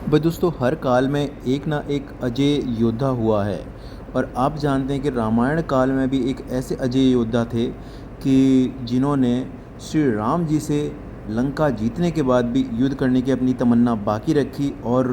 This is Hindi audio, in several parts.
भाई दोस्तों, हर काल में एक ना एक अजय योद्धा हुआ है। और आप जानते हैं कि रामायण काल में भी एक ऐसे अजय योद्धा थे कि जिन्होंने श्री राम जी से लंका जीतने के बाद भी युद्ध करने की अपनी तमन्ना बाकी रखी। और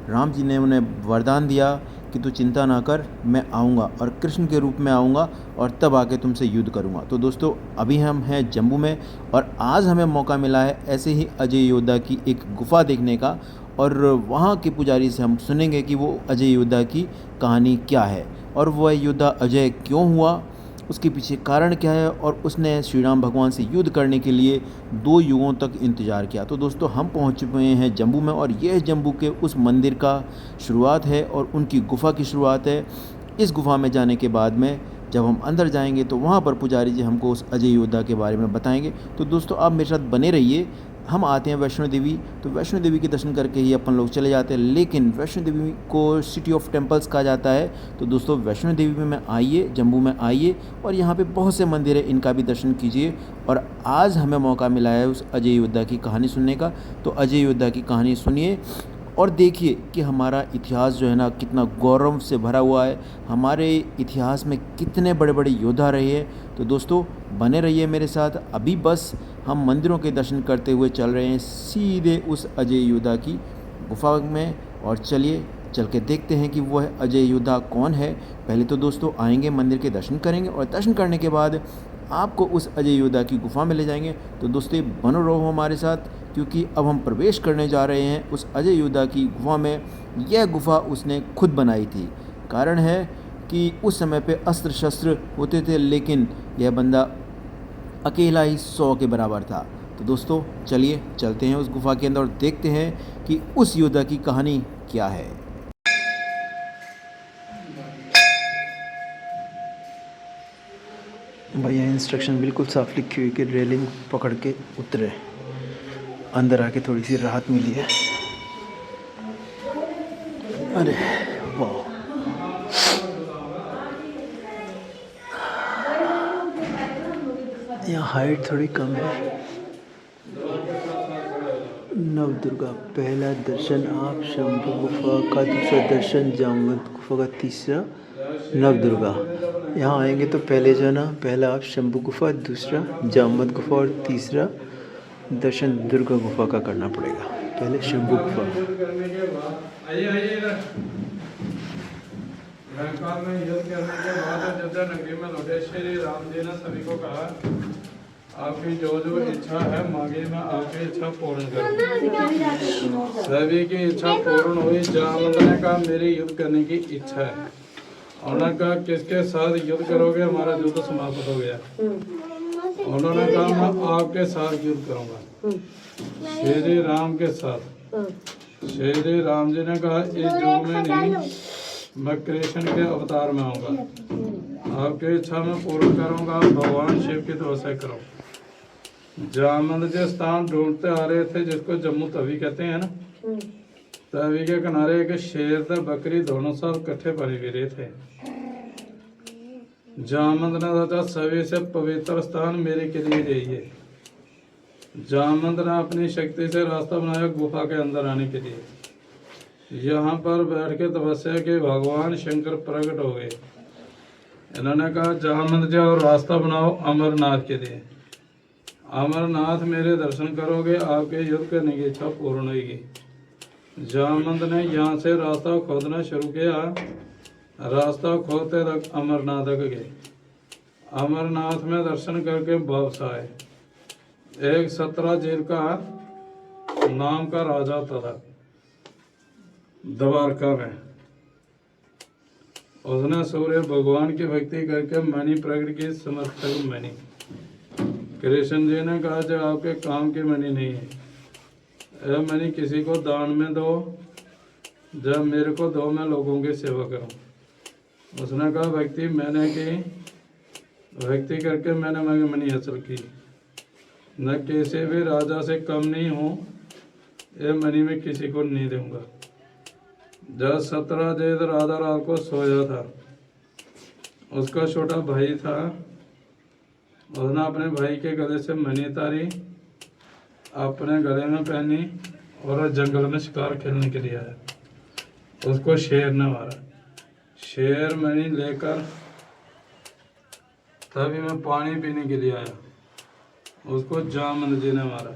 राम जी ने उन्हें वरदान दिया कि तू चिंता ना कर, मैं आऊँगा और कृष्ण के रूप में आऊँगा और तब आके तुमसे युद्ध करूँगा। तो दोस्तों, अभी हम हैं जम्मू में और आज हमें मौका मिला है ऐसे ही अजय योद्धा की एक गुफ़ा देखने का। और वहाँ के पुजारी से हम सुनेंगे कि वो अजय योद्धा की कहानी क्या है और वह योद्धा अजय क्यों हुआ, उसके पीछे कारण क्या है और उसने श्री राम भगवान से युद्ध करने के लिए 2 युगों तक इंतज़ार किया। तो दोस्तों, हम पहुँच चुके हैं जम्मू में और यह जम्मू के उस मंदिर का शुरुआत है और उनकी गुफ़ा की शुरुआत है। इस गुफ़ा में जाने के बाद में जब हम अंदर जाएंगे तो वहाँ पर पुजारी जी हमको उस अजय योद्धा के बारे में बताएंगे। तो दोस्तों, आप मेरे साथ बने रहिए। हम आते हैं वैष्णो देवी, तो वैष्णो देवी के दर्शन करके ही अपन लोग चले जाते हैं। लेकिन वैष्णो देवी को सिटी ऑफ टेम्पल्स कहा जाता है। तो दोस्तों, वैष्णो देवी में आइए, जम्मू में आइए और यहाँ पे बहुत से मंदिर है, इनका भी दर्शन कीजिए। और आज हमें मौका मिला है उस अजय योद्धा की कहानी सुनने का। तो अजय योद्धा की कहानी सुनिए और देखिए कि हमारा इतिहास जो है ना कितना गौरव से भरा हुआ है, हमारे इतिहास में कितने बड़े बड़े योद्धा रहे हैं। तो दोस्तों, बने रहिए मेरे साथ। अभी बस हम मंदिरों के दर्शन करते हुए चल रहे हैं सीधे उस अजय योद्धा की गुफा में। और चलिए चल के देखते हैं कि वह अजय योद्धा कौन है। पहले तो दोस्तों आएंगे, मंदिर के दर्शन करेंगे और दर्शन करने के बाद आपको उस अजय योद्धा की गुफा में ले जाएंगे। तो दोस्तों, बनो रहो हमारे साथ, क्योंकि अब हम प्रवेश करने जा रहे हैं उस अजय योद्धा की गुफा में। यह गुफा उसने खुद बनाई थी। कारण है कि उस समय पे अस्त्र शस्त्र होते थे, लेकिन यह बंदा अकेला ही 100 के बराबर था। तो दोस्तों, चलिए चलते हैं उस गुफा के अंदर और देखते हैं कि उस योद्धा की कहानी क्या है। भैया, इंस्ट्रक्शन बिल्कुल साफ लिखी हुई कि रेलिंग पकड़ के उतरे। अंदर आके थोड़ी सी राहत मिली है। अरे वाह, यहाँ हाइट थोड़ी कम है। नवदुर्गा, पहला दर्शन आप शंभु गुफा का, दूसरा दर्शन जामवंत गुफा का, तीसरा नवदुर्गा। यहाँ आएंगे तो पहले जो है ना, पहला आप शंभु गुफा, दूसरा जामवंत गुफा और तीसरा दर्शन दुर्गा गुफा का करना पड़ेगा। पहले शंभु गुफा। लंका में युद्ध करने के बाद अयोध्या नगरी में लौटे श्री राम जी ने सभी को कहा, आपकी जो जो इच्छा है मांगे, मैं आपकी इच्छा पूर्ण करूं। सभी की इच्छा पूर्ण हुई। जामवंत ने कहा, मेरी युद्ध करने की इच्छा है। उन्होंने कहा, किसके साथ युद्ध करोगे? हमारा युद्ध समाप्त हो गया। उन्होंने कहा, मैं आपके साथ युद्ध करूंगा, श्री राम के साथ। श्री राम जी ने कहा, इस युग में नहीं, मैं कृष्ण के अवतार में आऊंगा। आपकी इच्छा में पूर्ण करूंगा। भगवान शिव की तपस्या करो। जामवंत जी स्थान ढूंढते आ रहे थे जिसको जम्मू तवी कहते हैं ना, तवी के किनारे एक शेर थे, बकरी दोनों साल इकट्ठे पानी पी रहे थे। जामवंत ने सोचा, सभी से पवित्र स्थान मेरे के लिए चाहिए। जामवंत ने अपनी शक्ति से रास्ता बनाया गुफा के अंदर आने के लिए। यहाँ पर बैठ के तपस्या के भगवान शंकर प्रकट हो गए। इन्होंने कहा, जामवंत जी और रास्ता बनाओ अमरनाथ के लिए। अमरनाथ मेरे दर्शन करोगे, आपके युद्ध करने की इच्छा पूर्ण होगी। जामवंत ने यहाँ से रास्ता खोदना शुरू किया। रास्ता खोदते तक अमरनाथ तक गए। अमरनाथ में दर्शन करके वापस आए। एक 17 जेल का नाम का राजा था द्वारका में। उसने सूर्य भगवान की भक्ति करके मणि प्रकट की, समर्थक मणि। कृष्ण जी ने कहा, जो आपके काम की मणि नहीं है, यह मणि किसी को दान में दो, जब मेरे को दो, मैं लोगों की सेवा करूं। उसने कहा, भक्ति मैंने की, भक्ति करके मैंने मणि हासिल की। न किसी भी राजा से कम नहीं हूँ, यह मणि मैं किसी को नहीं दूंगा। जब 17 जैद राधा रात को सोया था, उसका छोटा भाई था। उसने अपने भाई के गले से मणि तारी, अपने गले में पहनी और जंगल में शिकार खेलने के लिए आया। उसको शेर ने मारा। शेर मैंने लेकर तभी मैं पानी पीने के लिए आया। उसको जामंद जी ने मारा।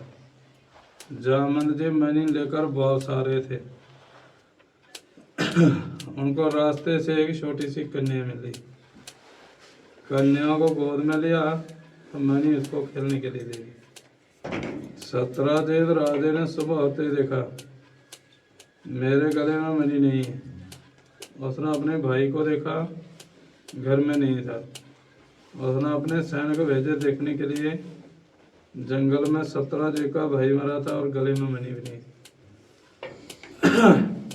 जामंद जी मैंने लेकर बहुत सारे थे। उनको रास्ते से एक छोटी सी कन्या मिली। कन्या को गोद में लिया तो मैंने उसको खेलने के लिए दे दी। सत्राजीत राजे ने सुबह होते ही देखा मेरे गले में मणि नहीं है। उसने अपने भाई को देखा, घर में नहीं था। उसने अपने सैनिक भेजे देखने के लिए। जंगल में सत्राजीत का भाई मरा था और गले में मणि भी नहीं थी।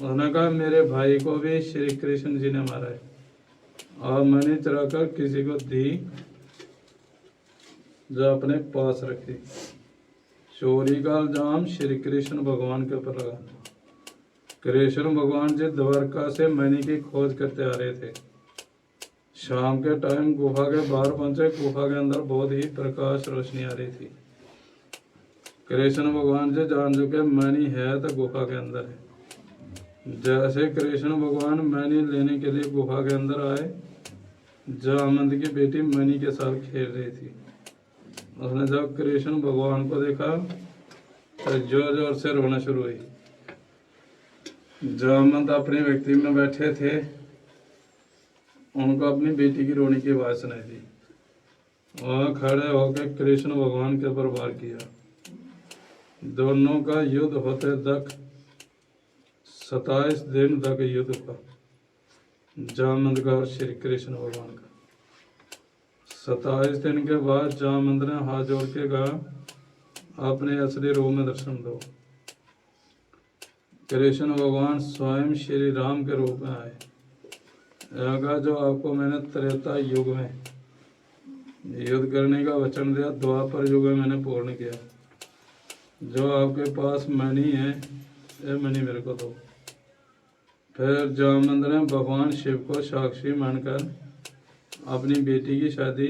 उसने कहा मेरे भाई को भी श्री कृष्ण जी ने मारा है और मणि चुरा कर किसी को दी जो अपने पास रखी। चोरी का इल्जाम श्री कृष्ण भगवान के ऊपर लगा। कृष्ण भगवान जी द्वारका से मणि की खोज करते आ रहे थे। शाम के टाइम गुफा के बाहर पहुंचे। गुफा के अंदर बहुत ही प्रकाश रोशनी आ रही थी। कृष्ण भगवान जी जान चुके मणि है तो गुफा के अंदर है। जैसे कृष्ण भगवान मणि लेने के लिए गुफा के अंदर आए, जामंद की बेटी मणि के साथ खेल रही थी। उसने जब कृष्ण भगवान को देखा तो जोर जोर से रोना शुरू हुई। जामंद अपने व्यक्ति में बैठे थे। उनको अपनी बेटी की रोने की आवाज सुनाई दी और खड़े होकर कृष्ण भगवान के ऊपर वार किया। दोनों का युद्ध होते तक 27 दिन तक युद्ध हुआ। जामंद का और श्री कृष्ण भगवान का। 27 दिन के बाद जामंद ने हाथ जोड़ के कहा अपने असली रूप में दर्शन दो। कृष्ण भगवान स्वयं श्री राम के रूप में आए। कहा जो आपको मैंने त्रेता युग में युद्ध करने का वचन दिया, द्वापर युग में मैंने पूर्ण किया। जो आपके पास मणि है ये मणि मेरे को दो। फिर जामंद ने भगवान शिव को साक्षी मानकर अपनी बेटी की शादी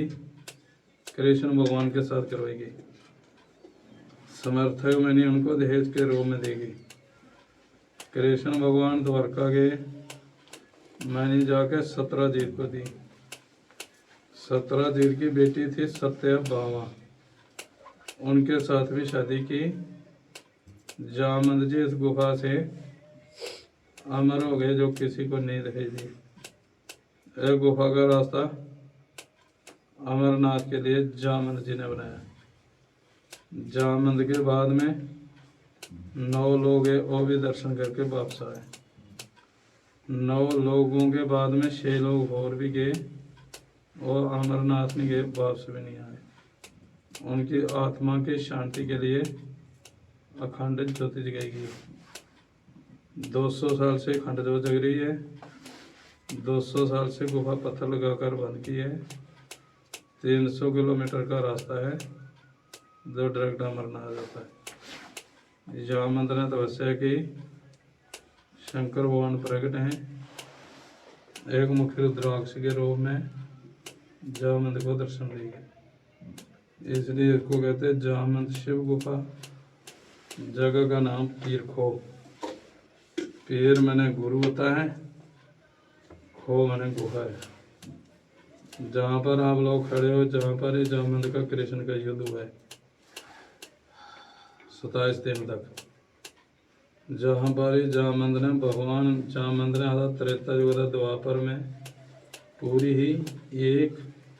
कृष्ण भगवान के साथ करवाई गई। समर्थक मणि उनको दहेज के रूप में दी गई। कृष्ण भगवान द्वारका गए। मणि जाके सत्राजीत को दी। सत्राजीत की बेटी थी सत्यभामा। उनके साथ भी शादी की। जामंद जी इस गुफा से अमर हो गए जो किसी को नहीं दिखाई दी। एक गुफा का रास्ता अमरनाथ के लिए जामंद जी ने बनाया। जामंद के बाद में 9 लोग है वो भी दर्शन करके वापस आए। 9 लोगों के बाद में 6 लोग और भी गए और अमरनाथ में गए, वापस भी नहीं आए। उनकी आत्मा की शांति के लिए अखंड ज्योति जगाई गई। 200 साल से अखंड ज्योत जग रही है। 200 साल से गुफा पत्थर लगाकर बंद की है। 300 किलोमीटर का रास्ता है जो डायरेक्ट अमरनाथ जाता है। जामंद ने तपस्या की। शंकर भगवान प्रकट हैं। एक मुख्य रुद्राक्ष के रूप में जामंद को दर्शन दिए। इसलिए इसको कहते हैं जामंद शिव गुफा। जगह का नाम पीर खो। पीर मैंने गुरु होता है, खो मैंने गुफा है। जहाँ पर आप लोग खड़े हो, जहाँ पर ये जामंद का कृष्ण का युद्ध हुआ है 27 दिन तक। जहाँ पर ही जामंद ने त्रेता युग द्वापर में पूरी ही एक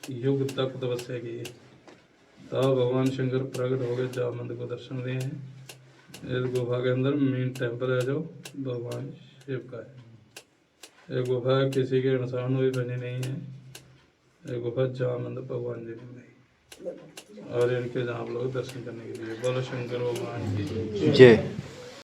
युग तक तपस्या की है। तब भगवान शंकर प्रकट हो गए, जामंद को दर्शन दिए हैं। इस गुफा के अंदर मेन टेम्पल है जो भगवान शिव का है। ये गुफा किसी के इंसान हुई बनी नहीं है। ये गुफा जामंद भगवान जी ने बनाई और इनके जहाँ आप लोग दर्शन करने के लिए। बोलो शंकर भगवान की जय।